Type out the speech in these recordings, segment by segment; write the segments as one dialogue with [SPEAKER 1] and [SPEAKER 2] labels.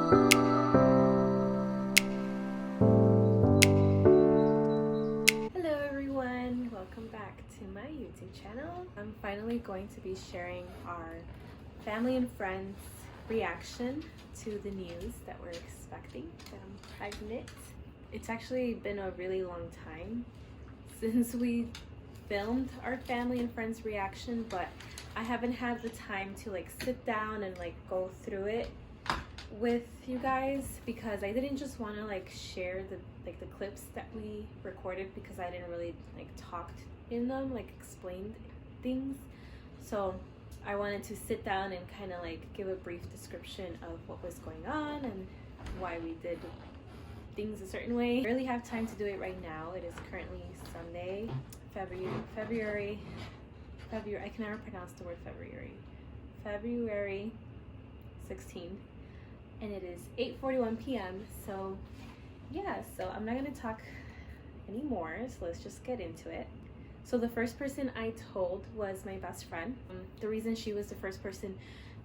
[SPEAKER 1] Hello everyone, welcome back to my YouTube channel. I'm finally going to be sharing our family and friends reaction to the news that we're expecting that I'm pregnant. It's actually been a really long time since we filmed our family and friends reaction, but I haven't had the time to sit down and go through it with you guys because I didn't just want to share the clips that we recorded because I didn't really talk in them, explained things. So I wanted to sit down and kind of give a brief description of what was going on and why we did things a certain way. I really have time to do it right now. It is currently Sunday, February. I can never pronounce the word February 16th, and it is 8:41 p.m. So yeah, so I'm not gonna talk anymore, so let's just get into it. So the first person I told was my best friend. The reason she was the first person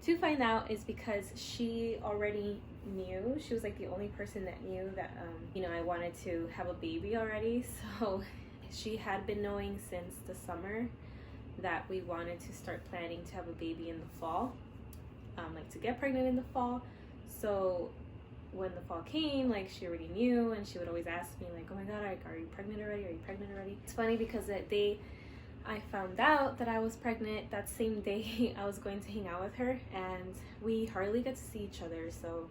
[SPEAKER 1] to find out is because she already knew. She was the only person that knew that I wanted to have a baby already. So she had been knowing since the summer that we wanted to start planning to have a baby in the fall, to get pregnant in the fall. So when the fall came, she already knew, and she would always ask me oh my god, are you pregnant already? Are you pregnant already? It's funny because that day I found out that I was pregnant, that same day I was going to hang out with her, and we hardly get to see each other. So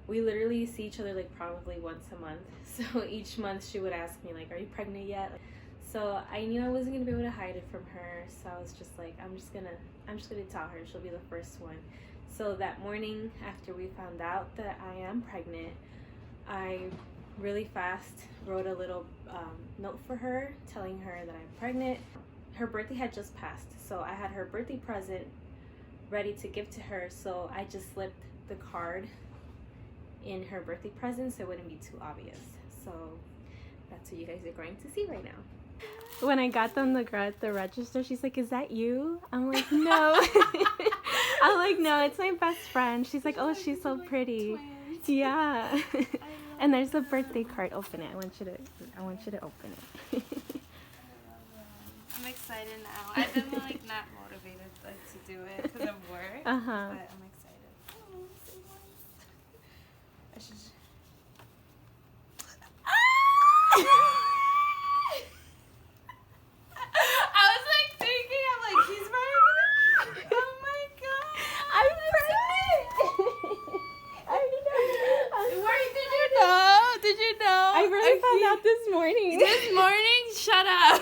[SPEAKER 1] we literally see each other probably once a month. So each month she would ask me are you pregnant yet? So I knew I wasn't gonna be able to hide it from her. So I was just I'm just gonna tell her. She'll be the first one. So that morning after we found out that I am pregnant, I really fast wrote a little note for her telling her that I'm pregnant. Her birthday had just passed, so I had her birthday present ready to give to her. So I just slipped the card in her birthday present so it wouldn't be too obvious. So that's what you guys are going to see right now. When I got them the girl at the register, she's like, "Is that you?" I'm like, "No." I'm like, "No, it's my best friend." She's like, "Oh, she's so pretty." Yeah. And there's a birthday card. Open it. I want you to open it.
[SPEAKER 2] I'm excited now. I've been not motivated to do it because of work. But I'm excited. Oh, so nice. I should. I was thinking, I'm she's pregnant. Oh my god.
[SPEAKER 1] I'm pregnant. I know.
[SPEAKER 2] Did you know? Did you know?
[SPEAKER 1] I really found out this morning.
[SPEAKER 2] This morning? Shut up.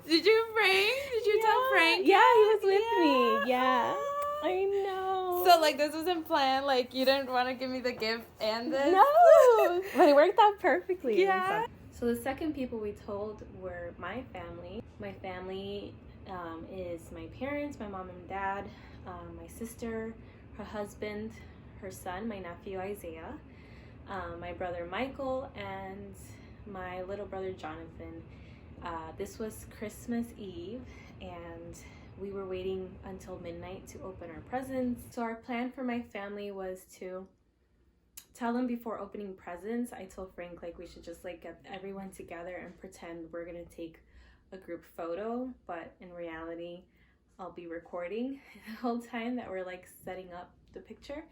[SPEAKER 2] Did you tell Frank?
[SPEAKER 1] Yeah, he was with me. Yeah. I know.
[SPEAKER 2] So this wasn't planned. You didn't want to give me the gift and this.
[SPEAKER 1] No. But it worked out perfectly.
[SPEAKER 2] Yeah.
[SPEAKER 1] So the second people we told were my family. My family is my parents, my mom and dad, my sister, her husband, her son, my nephew Isaiah, my brother Michael, and my little brother Jonathan. This was Christmas Eve, and we were waiting until midnight to open our presents. So our plan for my family was to tell them before opening presents. I told Frank we should just get everyone together and pretend we're gonna take a group photo, but in reality I'll be recording the whole time that we're setting up the picture.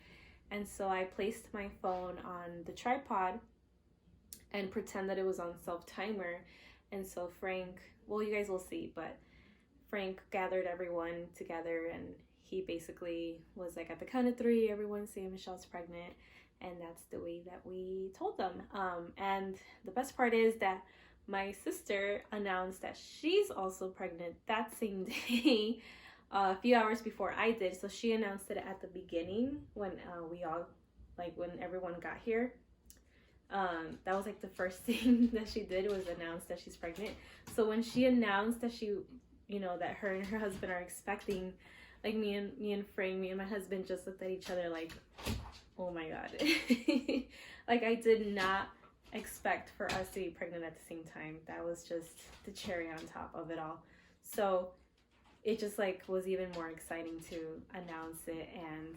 [SPEAKER 1] And so I placed my phone on the tripod and pretend that it was on self-timer. And so Frank, well, you guys will see, but Frank gathered everyone together, and he basically was at the count of 3, everyone say Michelle's pregnant. And that's the way that we told them. And the best part is that my sister announced that she's also pregnant that same day, a few hours before I did. So she announced it at the beginning when we all, when everyone got here. That was the first thing that she did was announce that she's pregnant. So when she announced that she, that her and her husband are expecting, me and Frank, me and my husband just looked at each other oh my god. I did not expect for us to be pregnant at the same time. That was just the cherry on top of it all. So it just was even more exciting to announce it and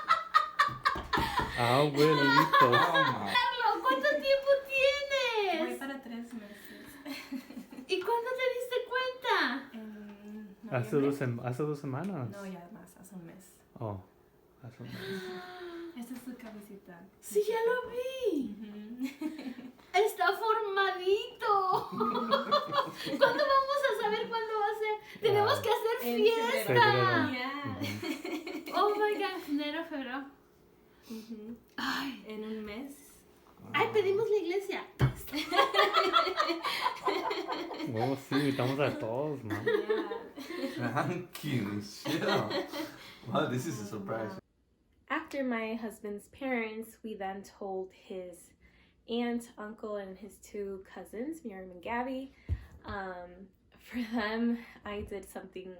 [SPEAKER 3] Abuelitos.
[SPEAKER 4] Oh my.
[SPEAKER 5] Carlos, ¿cuánto tiempo
[SPEAKER 1] Voy
[SPEAKER 5] tienes?
[SPEAKER 1] para 3 meses.
[SPEAKER 5] ¿Y cuándo te diste cuenta?
[SPEAKER 1] En
[SPEAKER 3] Hace
[SPEAKER 1] noviembre.
[SPEAKER 3] hace 2 semanas.
[SPEAKER 1] No, ya más, hace un mes.
[SPEAKER 3] Oh, hace un mes.
[SPEAKER 1] Esta es su cabecita.
[SPEAKER 5] Sí, ya lo vi. Está formadito. ¿Cuándo vamos a saber cuándo va a ser? Tenemos que hacer
[SPEAKER 1] En
[SPEAKER 5] fiesta.
[SPEAKER 3] febrero.
[SPEAKER 1] Yeah.
[SPEAKER 5] Oh my god, enero, febrero. Ay,
[SPEAKER 1] En un mes.
[SPEAKER 5] ay, pedimos la iglesia.
[SPEAKER 3] Oh, sí, invitamos a todos, man.
[SPEAKER 1] Yeah.
[SPEAKER 4] Frankie, Michelle. Wow, this is a surprise.
[SPEAKER 1] After my husband's parents, we then told his aunt, uncle, and his 2 cousins, Miriam and Gabby. For them, I did something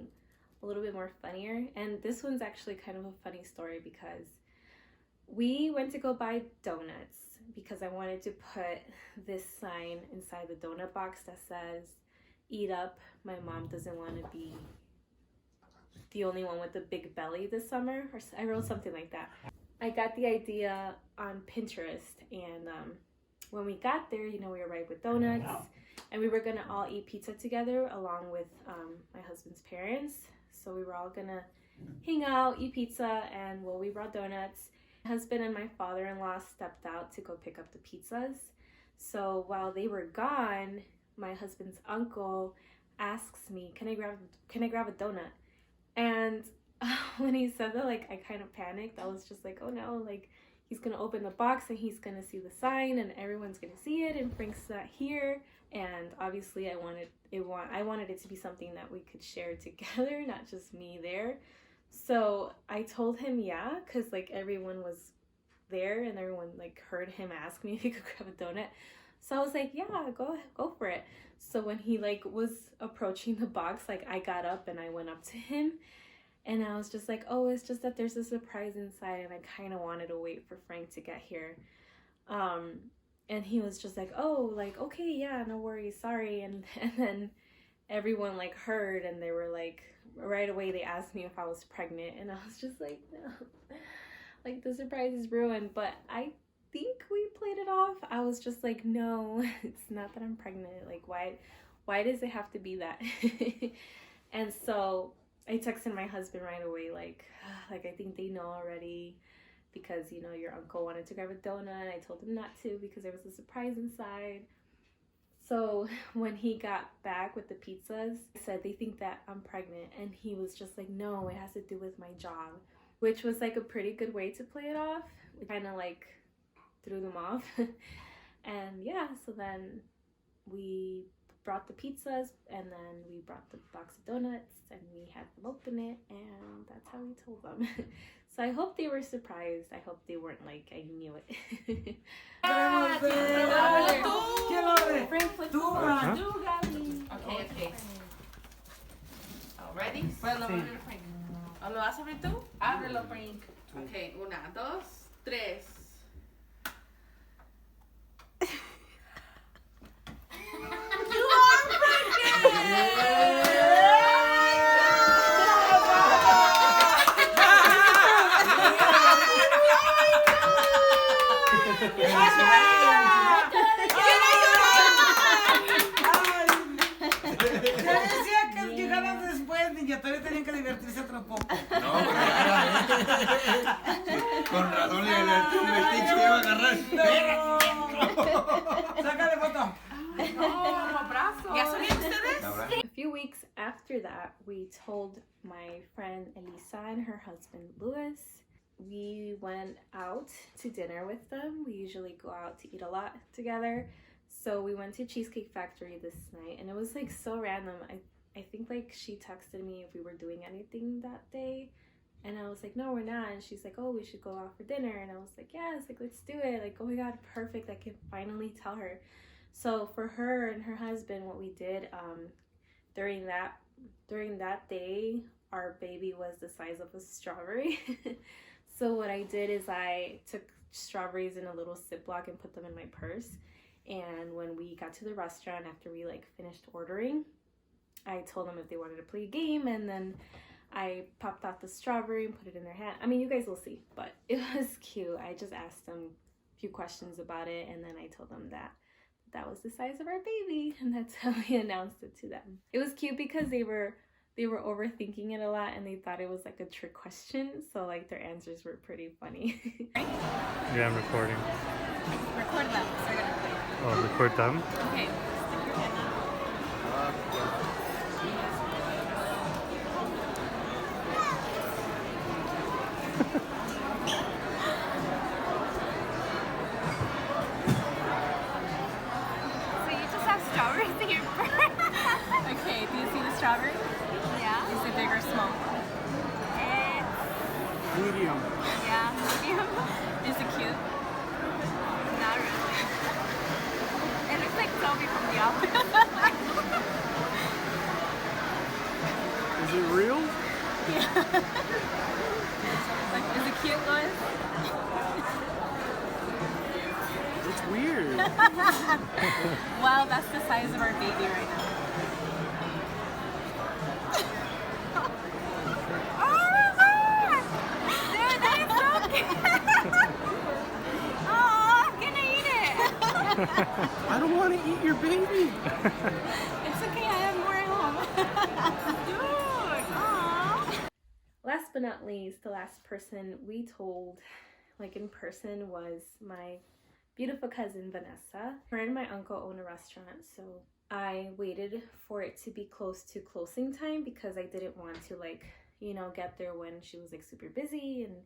[SPEAKER 1] a little bit more funnier. And this one's actually kind of a funny story because we went to go buy donuts because I wanted to put this sign inside the donut box that says, "Eat up, my mom doesn't want to be the only one with a big belly this summer," or I wrote something like that. I got the idea on Pinterest, and when we got there, we arrived with donuts, and we were gonna all eat pizza together along with my husband's parents. So we were all gonna hang out, eat pizza, and we brought donuts. My husband and my father-in-law stepped out to go pick up the pizzas. So while they were gone, my husband's uncle asks me, "Can I grab a donut?" And when he said that, I kind of panicked. I was just like, oh no, he's gonna open the box and he's gonna see the sign and everyone's gonna see it and Frank's not here. And obviously I wanted it to be something that we could share together, not just me there. So I told him yeah, because everyone was there and everyone heard him ask me if he could grab a donut. So I was like, yeah, go for it. So when he was approaching the box, I got up and I went up to him and I was just like, oh, it's just that there's a surprise inside and I kind of wanted to wait for Frank to get here. And he was just like, oh, okay, yeah, no worries, sorry. And then everyone heard and they were right away they asked me if I was pregnant and I was just like, no, the surprise is ruined. But I think we played it off. I was just like, no, it's not that I'm pregnant. Why does it have to be that? And so I texted my husband right away, I think they know already because your uncle wanted to grab a donut. I told him not to because there was a surprise inside. So when he got back with the pizzas, I said they think that I'm pregnant, and he was just like, no, it has to do with my job, which was a pretty good way to play it off. It kind of threw them off. And yeah, so then we brought the pizzas and then we brought the box of donuts and we had them open it, and that's how we told them. So I hope they were surprised. I hope they weren't I knew it.
[SPEAKER 6] ¡Queremos ver! ¿Quién lo abre? Tú, man.
[SPEAKER 2] Okay. Ready? ¿Lo vas a abrir tú? Ábrelo, Frank. Ok, 1, 2, 3.
[SPEAKER 6] Ya decía que ganas después, niña, todavía tenían que divertirse otro poco.
[SPEAKER 7] No, con razón le Stitch que iba a agarrar.
[SPEAKER 6] No. Sácale foto.
[SPEAKER 2] ¿Ya sabían ustedes?
[SPEAKER 1] A few weeks after that, we told my friend Elisa and her husband Louis. We went out to dinner with them. We usually go out to eat a lot together. So we went to Cheesecake Factory this night, and it was so random. I think she texted me if we were doing anything that day, and I was like, no, we're not. And she's like, oh, we should go out for dinner. And I was like, yes, let's do it. Oh my god, perfect. I can finally tell her. So for her and her husband, what we did during that day, our baby was the size of a strawberry. So what I did is I took strawberries in a little Ziploc and put them in my purse. And when we got to the restaurant after we finished ordering, I told them if they wanted to play a game, and then I popped out the strawberry and put it in their hand. I mean, you guys will see, but it was cute. I just asked them a few questions about it, and then I told them that that was the size of our baby, and that's how we announced it to them. It was cute because they were overthinking it a lot, and they thought it was like a trick question, so like their answers were pretty funny.
[SPEAKER 3] Yeah, I'm recording.
[SPEAKER 2] Record them, so we're gonna play.
[SPEAKER 3] Oh, record them?
[SPEAKER 2] Okay, stick your hand up. So you just have strawberries in your purse?
[SPEAKER 1] Okay, do you see the strawberry?
[SPEAKER 2] Yeah.
[SPEAKER 1] Is it big or small?
[SPEAKER 7] Medium.
[SPEAKER 2] Yeah, medium.
[SPEAKER 1] Is it cute?
[SPEAKER 2] Not really. It looks like Toby from The Office.
[SPEAKER 7] Is it real?
[SPEAKER 1] Like, is it cute, guys?
[SPEAKER 7] It's weird.
[SPEAKER 1] Well, that's the size of our baby right now.
[SPEAKER 7] I don't want to eat your baby.
[SPEAKER 1] It's okay, I have more at home. Dude, last but not least, the last person we told, like in person, was my beautiful cousin Vanessa. Her and my uncle own a restaurant, so I waited for it to be close to closing time because I didn't want to, like, you know, get there when she was like super busy and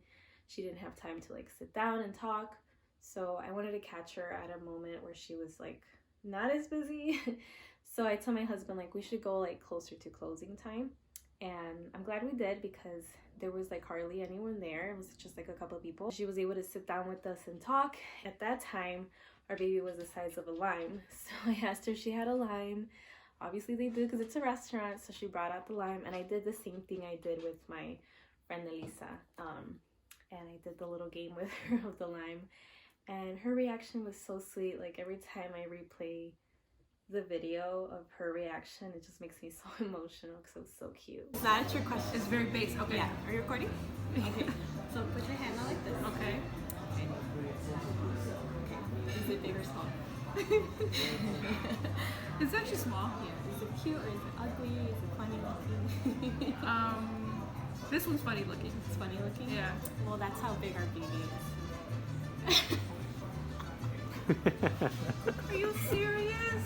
[SPEAKER 1] she didn't have time to like sit down and talk. So I wanted to catch her at a moment where she was like not as busy. So I told my husband like we should go like closer to closing time, and I'm glad we did because there was like hardly anyone there. It was just like a couple of people. She was able to sit down with us and talk. At that time our baby was the size of a lime, so I asked her if she had a lime. Obviously they do because it's a restaurant, so she brought out the lime, and I did the same thing I did with my friend Elisa, and I did the little game with her of the lime. And her reaction was so sweet. Like every time I replay the video of her reaction, it just makes me so emotional because it was so cute.
[SPEAKER 6] Is that a trick question?
[SPEAKER 2] It's very basic. Okay.
[SPEAKER 6] Yeah. Are you recording?
[SPEAKER 1] Okay, so put your hand out like this.
[SPEAKER 6] Okay.
[SPEAKER 1] Is it big or small?
[SPEAKER 6] It's actually small.
[SPEAKER 1] Yeah. Is it cute or is it ugly? Is it funny looking?
[SPEAKER 6] This one's funny looking.
[SPEAKER 1] It's funny looking?
[SPEAKER 6] Yeah.
[SPEAKER 1] Well, that's how big our baby is.
[SPEAKER 6] Are you serious?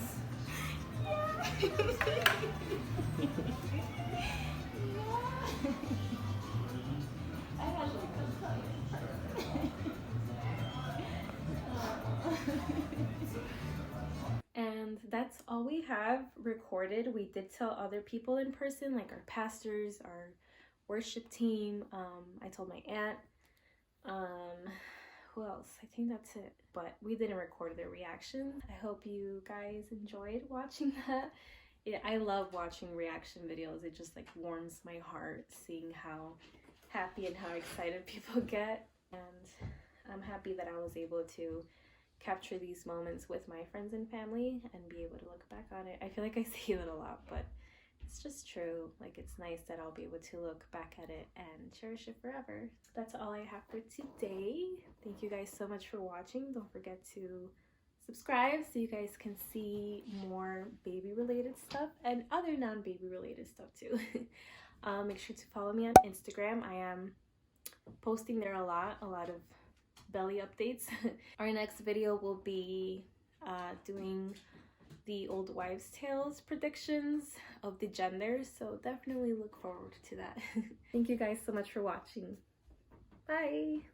[SPEAKER 1] And that's all we have recorded. We did tell other people in person, like our pastors, our worship team. I told my aunt. Who else? I think that's it. But we didn't record their reactions. I hope you guys enjoyed watching that. I love watching reaction videos. It just like warms my heart seeing how happy and how excited people get. And I'm happy that I was able to capture these moments with my friends and family and be able to look back on it. I feel like I say that a lot, but it's just true. Like, it's nice that I'll be able to look back at it and cherish it forever. That's all I have for today. Thank you guys so much for watching. Don't forget to subscribe so you guys can see more baby related stuff and other non-baby related stuff too. Make sure to follow me on Instagram. I am posting there a lot of belly updates. Our next video will be doing the old wives' tales predictions of the genders, so definitely look forward to that. Thank you guys so much for watching. Bye.